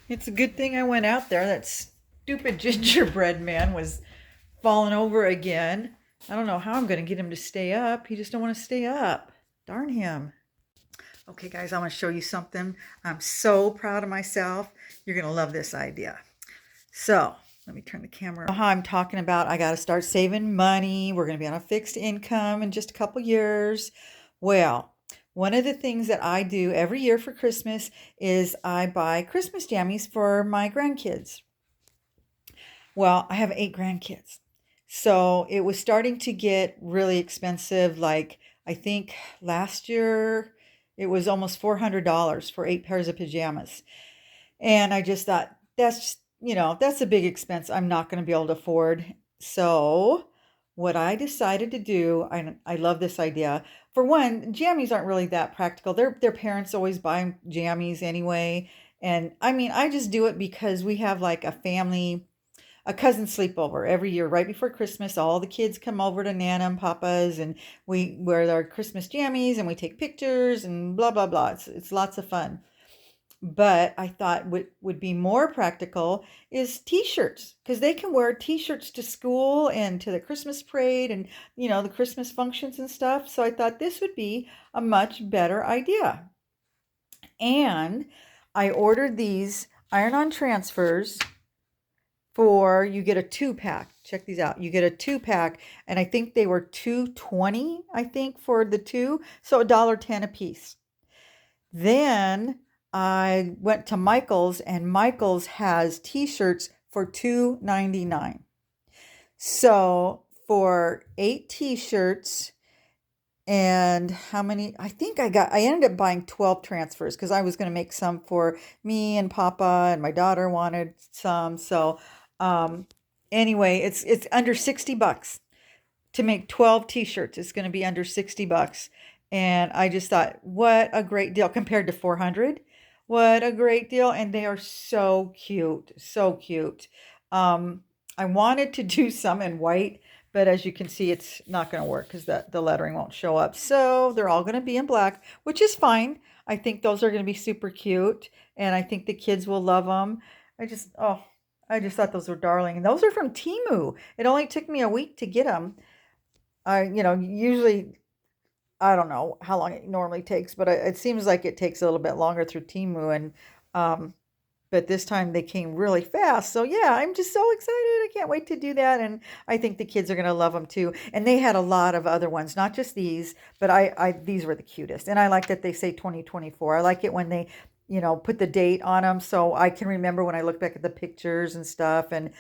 It's a good thing I went out there. That stupid gingerbread man was falling over again. I don't know how I'm going to get him to stay up. He just don't want to stay up. Darn him. Okay, guys, I want to show you something. I'm so proud of myself. You're going to love this idea. So, let me turn the camera. How I'm talking about I got to start saving money. We're going to be on a fixed income in just a couple years. Well, one of the things that I do every year for Christmas is I buy Christmas jammies for my grandkids. Well, I have 8 grandkids. So it was starting to get really expensive. Like, I think last year it was almost $400 for 8 pairs of pajamas. And I just thought, that's a big expense I'm not going to be able to afford. So what I decided to do, I love this idea. For one, jammies aren't really that practical. Their parents always buy jammies anyway. And I mean, I just do it because we have like a cousin sleepover every year right before Christmas. All the kids come over to Nana and Papa's, and we wear our Christmas jammies and we take pictures and blah blah blah. It's lots of fun. But I thought what would be more practical is t-shirts, because they can wear t-shirts to school and to the Christmas parade and the Christmas functions and stuff. So I thought this would be a much better idea. And I ordered these iron-on transfers for you get a 2 pack. Check these out. You get a 2 pack, and I think they were $2.20, I think, for the two, so $1.10 a piece. Then I went to Michael's, and Michael's has t-shirts for $2.99. So for 8 t-shirts, and how many? I ended up buying 12 transfers because I was going to make some for me and Papa, and my daughter wanted some. So um, anyway, it's under $60 to make 12 t-shirts. It's going to be under $60. And I just thought, what a great deal compared to 400. What a great deal. And they are so cute. So cute. Um, I wanted to do some in white, but as you can see, it's not going to work because the lettering won't show up. So they're all going to be in black, which is fine. I think those are going to be super cute. And I think the kids will love them. I just thought those were darling. And those are from Temu. It only took me a week to get them. Usually, I don't know how long it normally takes, but it seems like it takes a little bit longer through Temu, and um, but this time they came really fast. So yeah, I'm just so excited. I can't wait to do that, and I think the kids are gonna love them too. And they had a lot of other ones, not just these, but I these were the cutest, and I like that they say 2024. I like it when they put the date on them so I can remember when I look back at the pictures and stuff. And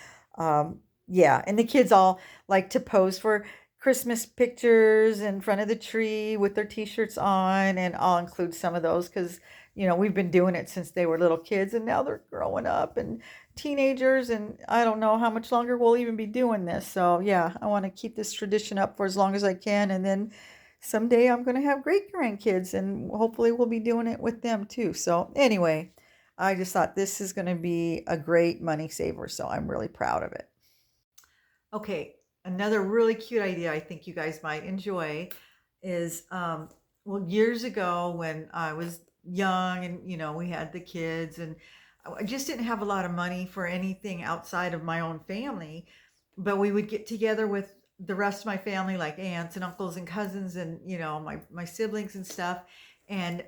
yeah, and the kids all like to pose for Christmas pictures in front of the tree with their t-shirts on, and I'll include some of those because we've been doing it since they were little kids, and now they're growing up and teenagers, and I don't know how much longer we'll even be doing this. So yeah, I want to keep this tradition up for as long as I can, and then someday I'm going to have great grandkids, and hopefully we'll be doing it with them too. So anyway, I just thought this is going to be a great money saver, so I'm really proud of it. Okay, another really cute idea I think you guys might enjoy is well, years ago when I was young, and we had the kids, and I just didn't have a lot of money for anything outside of my own family, but we would get together with the rest of my family, like aunts and uncles and cousins, and my siblings and stuff. And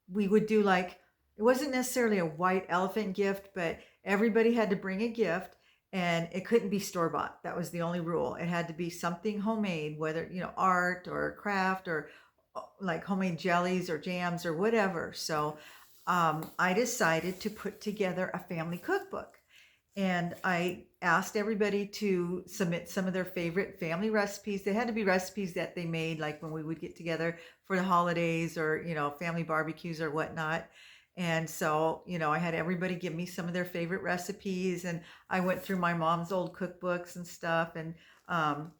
we would do, like, it wasn't necessarily a white elephant gift, but everybody had to bring a gift, and it couldn't be store bought. That was the only rule. It had to be something homemade, whether art or craft, or like homemade jellies or jams or whatever. So I decided to put together a family cookbook, and I asked everybody to submit some of their favorite family recipes. They had to be recipes that they made like when we would get together for the holidays, or family barbecues or whatnot. And so I had everybody give me some of their favorite recipes, and I went through my mom's old cookbooks and stuff, and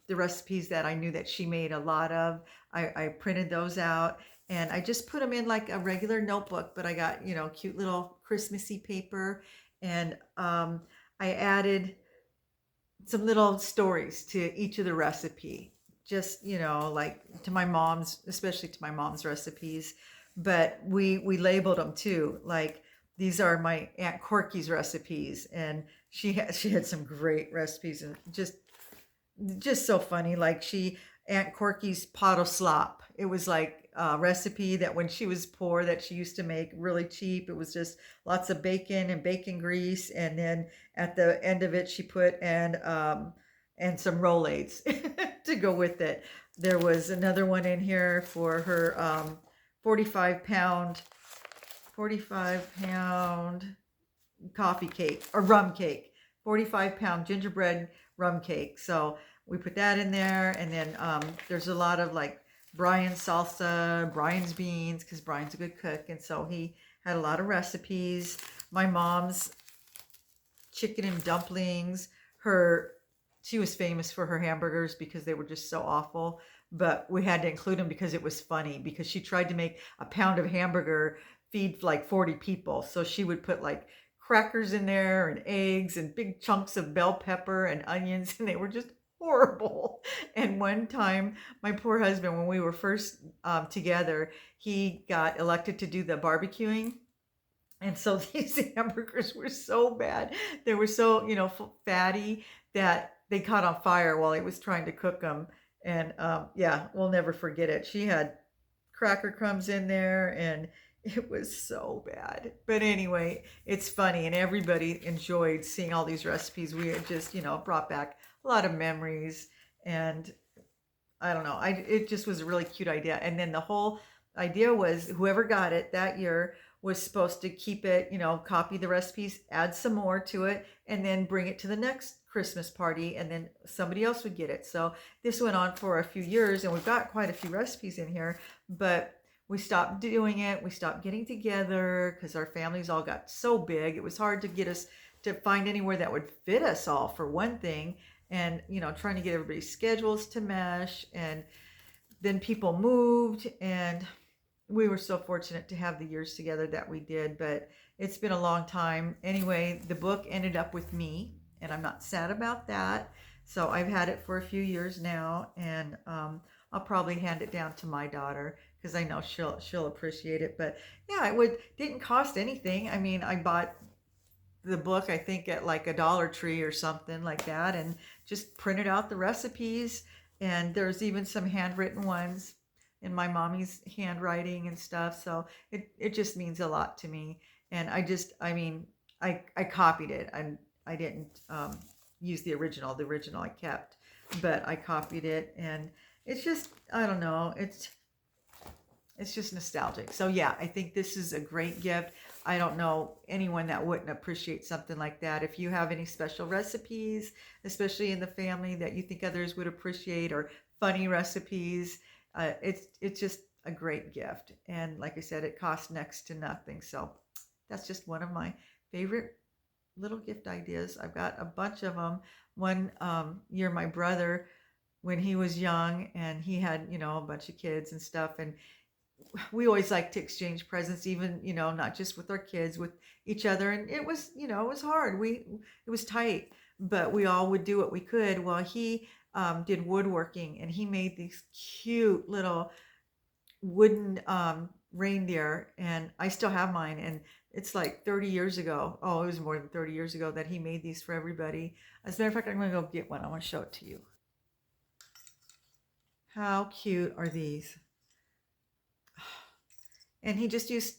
the recipes that I knew that she made a lot of, I printed those out, and I just put them in like a regular notebook, but I got cute little Christmassy paper. And I added some little stories to each of the recipe, just like to my mom's, especially to my mom's recipes. But we labeled them too, like These are my Aunt Corky's recipes, and she had some great recipes, and just so funny. Like Aunt Corky's pot of slop. It was like a recipe that when she was poor that she used to make really cheap. It was just lots of bacon and bacon grease, and then at the end of it she put and some Rolaids to go with it. There was another one in here for her 45 pound 45 pound coffee cake or rum cake, 45 pound gingerbread rum cake. So we put that in there, and then there's a lot of like Brian's salsa, Brian's beans, because Brian's a good cook, and so he had a lot of recipes. My mom's chicken and dumplings. Her She was famous for her hamburgers because they were just so awful, but we had to include them because it was funny, because she tried to make a pound of hamburger feed like 40 people. So she would put like crackers in there and eggs and big chunks of bell pepper and onions, and they were just horrible. And one time, my poor husband, when we were first together, he got elected to do the barbecuing, and so these hamburgers were so bad. They were so, fatty that they caught on fire while he was trying to cook them. And yeah, we'll never forget it. She had cracker crumbs in there, and it was so bad. But anyway, it's funny, and everybody enjoyed seeing all these recipes. We had just, brought back a lot of memories. And I don't know. It just was a really cute idea. And then the whole idea was whoever got it that year was supposed to keep it, copy the recipes, add some more to it, and then bring it to the next Christmas party, and then somebody else would get it. So this went on for a few years, and we've got quite a few recipes in here, but we stopped doing it. We stopped getting together because our families all got so big. It was hard to get us to find anywhere that would fit us all, for one thing, and trying to get everybody's schedules to mesh. And then people moved, and we were so fortunate to have the years together that we did, but it's been a long time. Anyway, the book ended up with me, and I'm not sad about that. So I've had it for a few years now, and I'll probably hand it down to my daughter because I know she'll appreciate it. But yeah, didn't cost anything. I mean, I bought the book, I think, at like a Dollar Tree or something like that, and just printed out the recipes. And there's even some handwritten ones in my mommy's handwriting and stuff. So it just means a lot to me. And I copied it. I didn't use the original. The original I kept, but I copied it, and it's just, I don't know. It's just nostalgic. So yeah, I think this is a great gift. I don't know anyone that wouldn't appreciate something like that. If you have any special recipes, especially in the family, that you think others would appreciate, or funny recipes, it's just a great gift. And like I said, it costs next to nothing. So that's just one of my favorite little gift ideas. I've got a bunch of them. One year, my brother, when he was young, and he had, a bunch of kids and stuff, and we always like to exchange presents, even, not just with our kids, with each other. And it was, it was hard. It was tight, but we all would do what we could. Well, he did woodworking, and he made these cute little wooden reindeer, and I still have mine. And it's like 30 years ago. Oh, it was more than 30 years ago that he made these for everybody. As a matter of fact, I'm going to go get one. I want to show it to you. How cute are these? And he just used,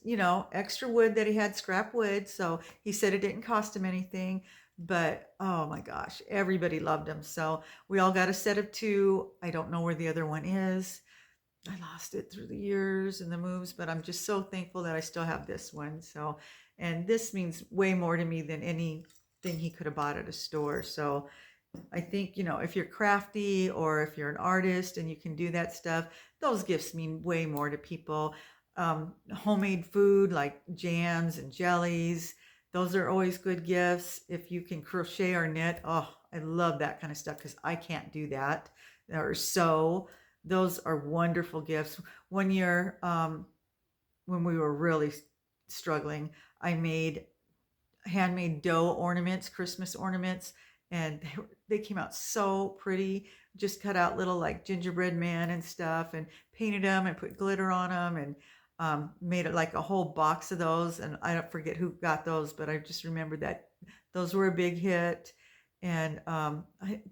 extra wood that he had, scrap wood. So he said it didn't cost him anything, but oh my gosh, everybody loved them. So we all got a set of two. I don't know where the other one is. I lost it through the years and the moves, but I'm just so thankful that I still have this one. So, and this means way more to me than anything he could have bought at a store. So I think, if you're crafty, or if you're an artist and you can do that stuff, those gifts mean way more to people. Homemade food like jams and jellies, those are always good gifts. If you can crochet or knit, oh, I love that kind of stuff because I can't do that. Or sew, those are wonderful gifts. One year, when we were really struggling, I made handmade dough ornaments, Christmas ornaments, and they came out so pretty. Just cut out little like gingerbread man and stuff, and painted them and put glitter on them, and made it like a whole box of those, and I don't forget who got those, but I just remember that those were a big hit. And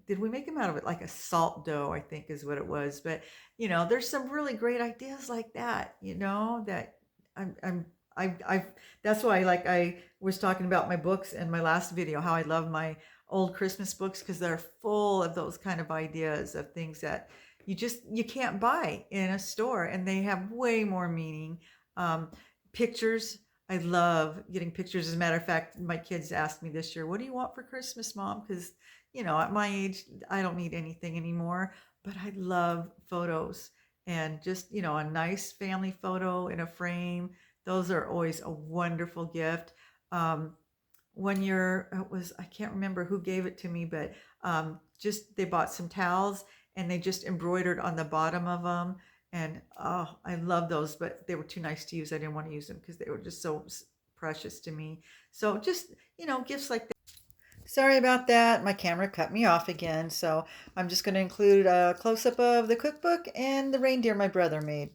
did we make them out of it like a salt dough? I think is what it was. But there's some really great ideas like that. That I'm I've that's why like I was talking about my books in my last video, how I love my old Christmas books because they're full of those kind of ideas of things that you can't buy in a store, and they have way more meaning. um, Pictures, I love getting pictures. As a matter of fact, my kids asked me this year, what do you want for Christmas, Mom? Because at my age I don't need anything anymore, but I love photos. And just a nice family photo in a frame, those are always a wonderful gift. um, one year it was, I can't remember who gave it to me, but just they bought some towels and they just embroidered on the bottom of them. And oh, I love those, but they were too nice to use. I didn't want to use them because they were just so precious to me. So just gifts like that. Sorry about that, my camera cut me off again, so I'm just going to include a close-up of the cookbook and the reindeer my brother made.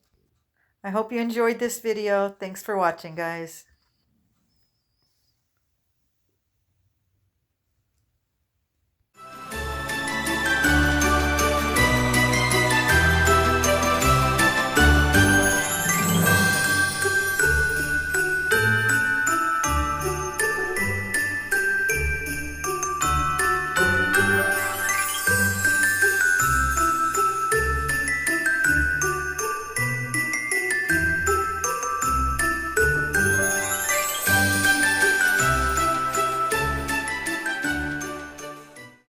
I hope you enjoyed this video. Thanks for watching, guys.